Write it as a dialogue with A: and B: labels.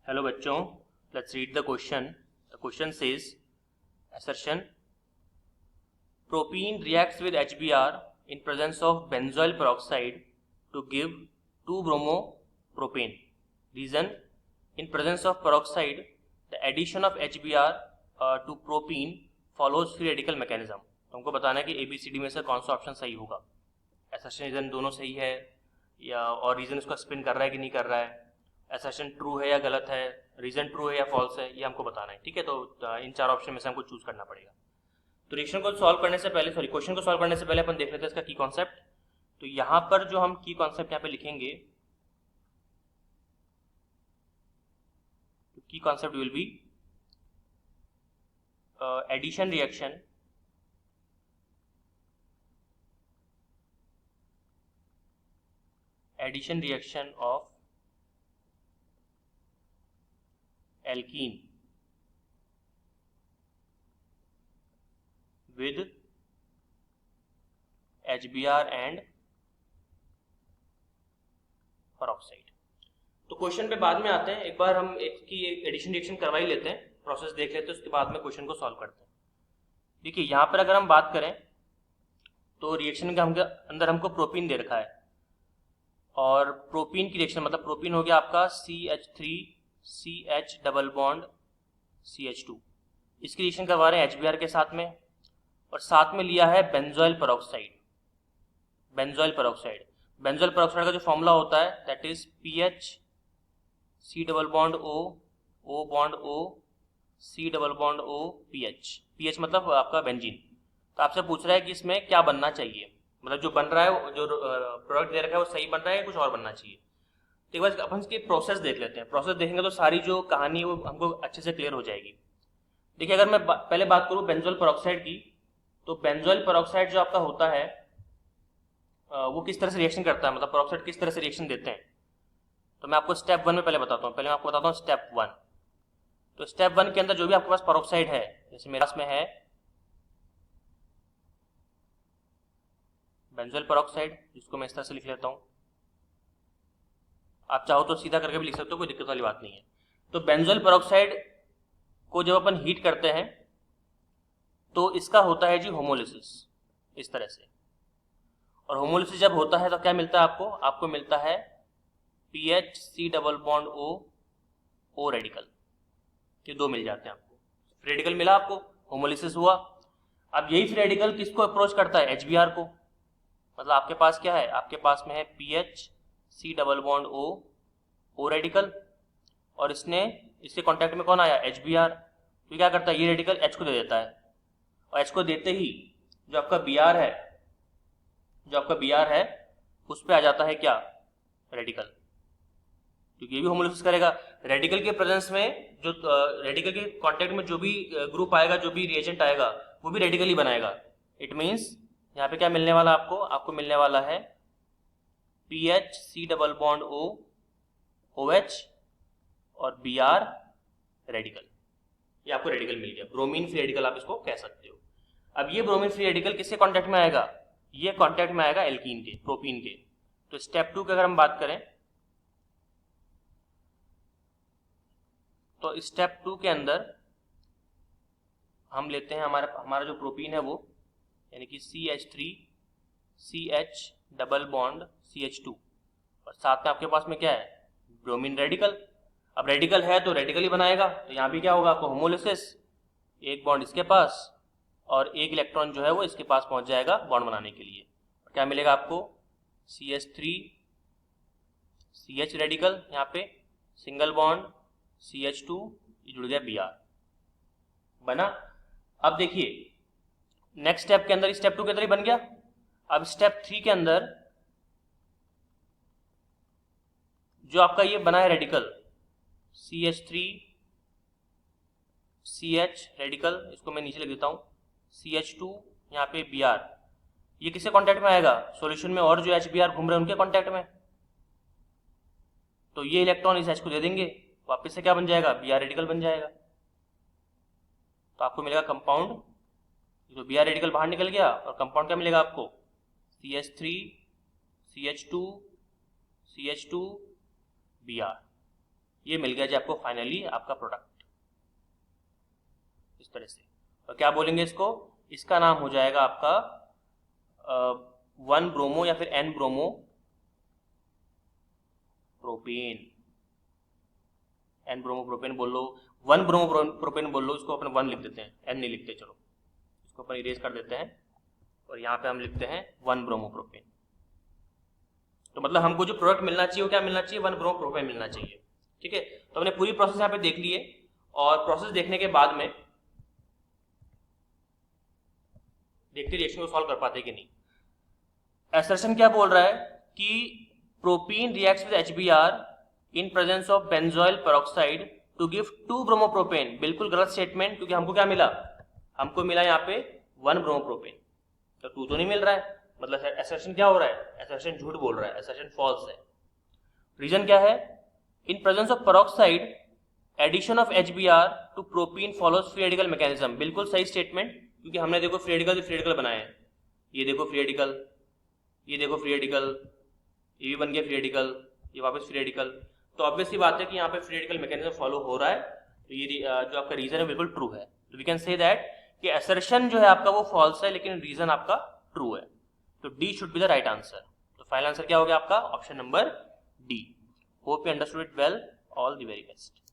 A: Hello बच्चों, let's read the question. The question says assertion propene reacts with HBr in presence of benzoyl peroxide to give 2-bromopropane. Reason: in presence of peroxide the addition of HBr to propene follows free radical mechanism. तो हमको बताना है कि ABCD में से कौन सा option सही होगा. assertion रीजन दोनों सही है या और रीजन उसका स्पिन कर रहा है कि नहीं कर रहा है, assertion ट्रू है या गलत है, रीजन ट्रू है या फॉल्स है, ये हमको बताना है. ठीक है, तो इन चार ऑप्शन में से हमको चूज करना पड़ेगा. तो रिएक्शन को सॉल्व करने से पहले क्वेश्चन को सॉल्व करने से पहले अपन देख लेते हैं इसका की कॉन्सेप्ट. तो यहाँ पर जो हम की कॉन्सेप्ट यहाँ पे लिखेंगे, की concept will be addition reaction of alkene with HBr and peroxide. तो क्वेश्चन पे बाद में आते हैं. एक बार हम इसकी एडिशन रिएक्शन करवा ही लेते हैं, प्रोसेस देख लेते हैं, उसके बाद में क्वेश्चन को सॉल्व करते हैं. देखिए यहाँ पर अगर हम बात करें तो रिएक्शन के अंदर हमको प्रोपीन दे रखा है और प्रोपीन की रिएक्शन मतलब प्रोपीन हो गया आपका CH3CH डबल बॉन्ड CH2. इसकी रिएक्शन करवा रहे हैं HBr के साथ में और साथ में लिया है बेंजोइल पेरोक्साइड. बेंजोइल पेरोक्साइड का जो फॉर्मूला होता है that is PH C double bond O bond O C double bond O PH मतलब आपका बेंजीन. तो आपसे पूछ रहा है कि इसमें क्या बनना चाहिए, मतलब जो बन रहा है, जो प्रोडक्ट दे रखा है वो सही बन रहा है या कुछ और बनना चाहिए. तो एक बार अपन इसकी प्रोसेस देख लेते हैं. प्रोसेस देखेंगे तो सारी जो कहानी वो हमको अच्छे से क्लियर हो जाएगी. देखिए अगर मैं पहले बात करूं बेंजोइल पेरोक्साइड की, तो बेंजोइल पेरोक्साइड जो आपका होता है वो किस तरह से रिएक्शन करता है, मतलब पेरोक्साइड किस तरह से रिएक्शन देते हैं. तो मैं आपको स्टेप 1 में पहले बताता हूँ. पहले मैं आपको बताता हूँ स्टेप 1. तो स्टेप 1 के अंदर जो भी आपके पास पेरोक्साइड है, जैसे मेरे पास में है बेंजोइल पेरोक्साइड, जिसको मैं इस तरह से लिख लेता हूँ. आप चाहो तो सीधा करके भी लिख सकते हो, कोई दिक्कत वाली बात नहीं है. तो बेंजोइल पेरोक्साइड को जब अपन हीट करते हैं तो इसका होता है जी होमोलिसिस इस तरह से. और होमोलिसिस जब होता है तो क्या मिलता है आपको मिलता है PHC double bond O radical. ये दो मिल जाते हैं आपको. फ्री रेडिकल मिला आपको, होमोलिसिस हुआ. अब यही फ्री रेडिकल किसको अप्रोच करता है, HBr को. मतलब आपके पास क्या है, आपके पास में है PHC double bond O radical और इसके कांटेक्ट में कौन आया, HBr. तो क्या करता है, ये रेडिकल H को दे देता है और H को देते ही जो आपका Br है उस पे आ जाता है क्या, रेडिकल. क्योंकि ये भी होमोलिसिस करेगा. रेडिकल के प्रेजेंस में जो रेडिकल के कांटेक्ट में जो भी ग्रुप आएगा, जो भी रिएजेंट आएगा वो भी रेडिकल ही बनाएगा. इट मींस यहाँ पे क्या मिलने वाला आपको मिलने वाला है PHC डबल बॉन्ड OH और Br रेडिकल. ये आपको रेडिकल मिल गया, ब्रोमीन फ्री रेडिकल आप इसको कह सकते हो. अब ये ब्रोमीन फ्री रेडिकल किससे कांटेक्ट में आएगा, ये कांटेक्ट में आएगा एल्कीन के, प्रोपीन के. तो स्टेप 2 की अगर हम बात करें तो स्टेप 2 के अंदर हम लेते हैं हमारा जो प्रोपीन है वो, यानी कि CH3CH डबल बॉन्ड CH2 और साथ में आपके पास में क्या है, ब्रोमीन रेडिकल. अब रेडिकल है तो रेडिकल ही बनाएगा. तो यहाँ भी क्या होगा आपको, होमोलिसिस, एक बॉन्ड इसके पास और एक इलेक्ट्रॉन जो है वो इसके पास पहुंच जाएगा बॉन्ड बनाने के लिए. और क्या मिलेगा आपको, CH3CH रेडिकल, यहाँ पे सिंगल बॉन्ड CH2, ये जुड़ गया Br बना. अब देखिए नेक्स्ट स्टेप के अंदर, स्टेप 2 के अंदर ही बन गया. अब स्टेप 3 के अंदर जो आपका ये बना है रेडिकल CH3CH रेडिकल, इसको मैं नीचे लिख देता हूँ, CH2 यहाँ पे Br, ये किससे कांटेक्ट में आएगा, सॉल्यूशन में और जो HBr घूम रहे हैं उनके कांटेक्ट में. तो ये इलेक्ट्रॉन इस H को दे देंगे, वापस से क्या बन जाएगा, Br रेडिकल बन जाएगा. तो आपको मिलेगा कंपाउंड, जो Br रेडिकल बाहर निकल गया और कंपाउंड क्या मिलेगा आपको, CH3CH2 CH2 Br. ये मिल गया जी आपको फाइनली आपका प्रोडक्ट इस तरह से। और क्या बोलेंगे इसको, इसका नाम हो जाएगा आपका 1 ब्रोमो या फिर N bromo propane. N bromo propane बोल लो, 1 ब्रोमो प्रोपेन बोल लो, इसको अपन 1 लिख देते हैं, N नहीं लिखते, चलो इसको अपन इरेज कर देते हैं और यहाँ पे हम लिखते हैं 1 ब्रोमो प्रोपेन। तो मतलब हमको जो प्रोडक्ट मिलना चाहिए वो क्या मिलना चाहिए, 1 ब्रोमो प्रोपेन मिलना चाहिए। ठीक है, तो हमने पूरी प्रोसेस यहाँ पे देख ली है और प्रोसेस देखने के बाद में देखते रिएक्शन को सॉल्व कर पाते कि नहीं। असर्शन क्या बोल रहा है कि propene reacts with HBr in presence of benzoyl peroxide to give 2 bromopropane. बिल्कुल गलत स्टेटमेंट, क्योंकि हमको क्या मिला, हमको मिला यहाँ पे 1 ब्रोमोप्रोपेन, तो 2 तो नहीं मिल रहा है, मतलब असर्शन क्या हो रहा है, असर्शन झूठ बोल रहा है, असर्शन फॉल्स है। रीजन क्या है, in presence of peroxide addition of HBr to propene follows free radical mechanism. बिल्कुल सही स्टेटमेंट, क्योंकि हमने देखो फ्री रेडिकल बनाए हैं, ये देखो फ्री रेडिकल, ये देखो फ्री रेडिकल, ये भी बन गया फ्री रेडिकल, ये वापस फ्री रेडिकल, तो ऑब्वियसली बात है कि यहाँ पे फ्री रेडिकल मैकेनिज्म फॉलो हो रहा है, तो ये जो आपका रीजन है बिल्कुल ट्रू है। तो वी कैन से दैट कि असर्शन जो है आपका वो फॉल्स है, लेकिन रीजन आपका ट्रू है, तो D should be the right answer. तो फाइनल आंसर क्या हो गया आपका, option number D. Hope you understood it well, all the very best.